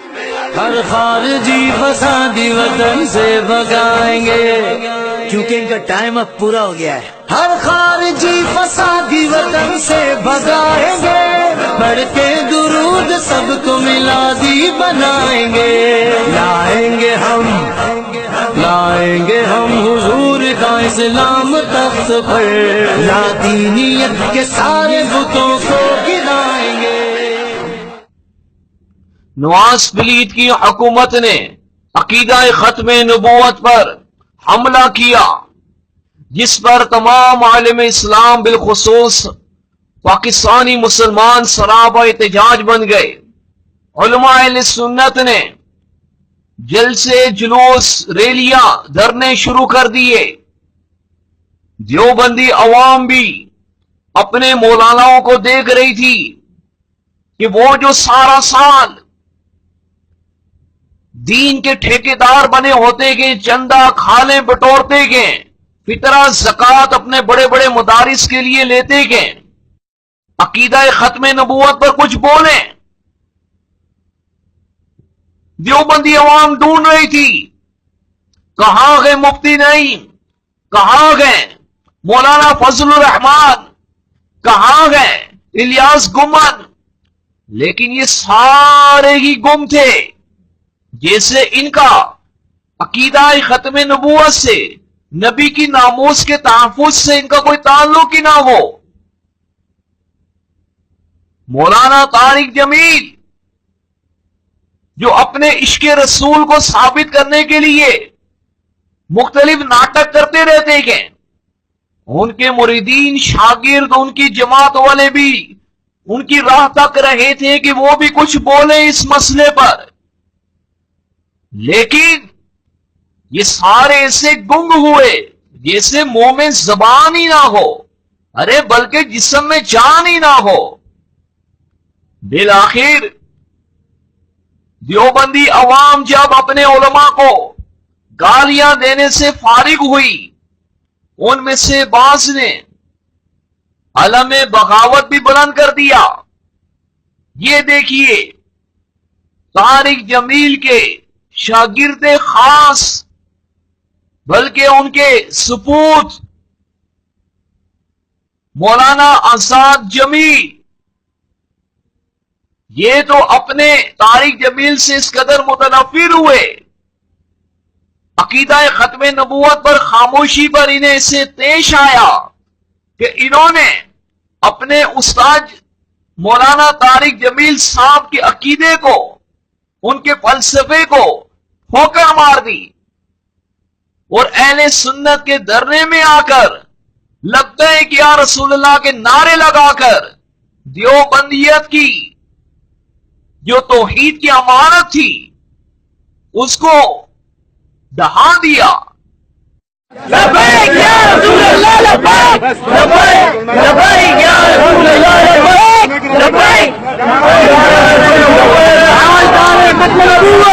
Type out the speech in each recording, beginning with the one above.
हर खारजी फसादी वतन से भगाएंगे, क्योंकि इनका टाइम अब पूरा हो गया है। हर खारजी फसादी वतन से भगाएंगे, बढ़ के दुरूद सबको मिलादी बनाएंगे। लाएंगे हम हुजूर का इस्लाम तख्त पर, लादीनियत के सारे बुतों को गिराएंगे। नवाज शरीफ की हुकूमत ने अकीदा खत्म नबूवत पर हमला किया, जिस पर तमाम आलिम इस्लाम बिलखुसूस पाकिस्तानी मुसलमान सराबा एहतजाज बन गए। उलमा अहले सुन्नत ने जलसे, जुलूस, रैलियां, धरने शुरू कर दिए। देवबंदी अवाम भी अपने मौलानाओं को देख रही थी कि वो जो सारा साल दीन के ठेकेदार बने होते गए, चंदा खाले बटोरते गए, फितरा ज़कात अपने बड़े बड़े मुदारिस के लिए लेते गए, अकीदा खत्म नबूवत पर कुछ बोले। देवबंदी अवाम ढूंढ रही थी, कहां गए मुफ्ती नईम, कहां गए मौलाना फजलुर रहमान, कहां गए इलियास गुमन। लेकिन ये सारे ही गुम थे, जैसे इनका अकीदा खत्म नबूवत से, नबी की नामूस के तहफ्फुज़ से इनका कोई ताल्लुक ही ना हो। मौलाना तारिक जमील जो अपने इश्क रसूल को साबित करने के लिए मुख्तलिफ नाटक करते रहते हैं, उनके मुरीदीन, शागिर्द, उनकी जमात वाले भी उनकी राह तक रहे थे कि वो भी कुछ बोले इस मसले पर। लेकिन ये सारे ऐसे गुंग हुए जैसे मुंह में जबान ही ना हो, अरे बल्कि जिस्म में जान ही ना हो। बिल आखिर देवबंदी अवाम जब अपने उलमा को गालियां देने से फारिग हुई, उनमें से बाज ने अलम बगावत भी बुलंद कर दिया। ये देखिए, तारिक जमील के शागिर्द खास, बल्कि उनके सुपूत मौलाना आजाद जमील, ये तो अपने तारिक जमील से इस कदर मुतनफिर हुए, अकीदा खत्म नबूवत पर खामोशी पर इन्हें इससे पेश आया कि इन्होंने अपने उस्ताद मौलाना तारिक जमील साहब के अकीदे को, उनके फलसफे को ठोकर मार दी और अहले सुन्नत के धरने में आकर लब्बैक या रसूलल्लाह के नारे लगाकर देवबंदियत की जो तौहीद की अमानत थी उसको दहा दिया। लब्बैक या रसूलल्लाह, लब्बैक लब्बैक लब्बैक या रसूलल्लाह, लब्बैक लब्बैक।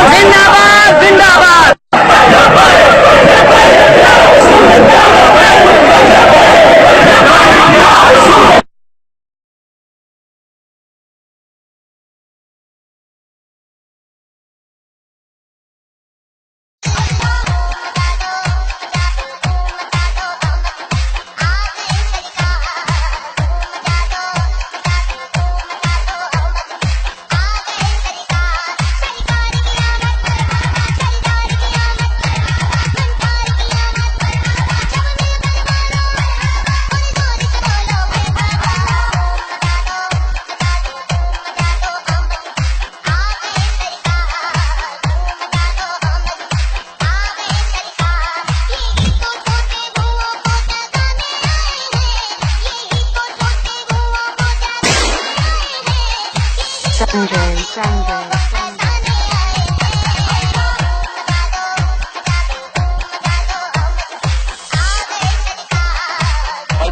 जिंदाबाद जिंदाबाद।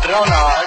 Madrona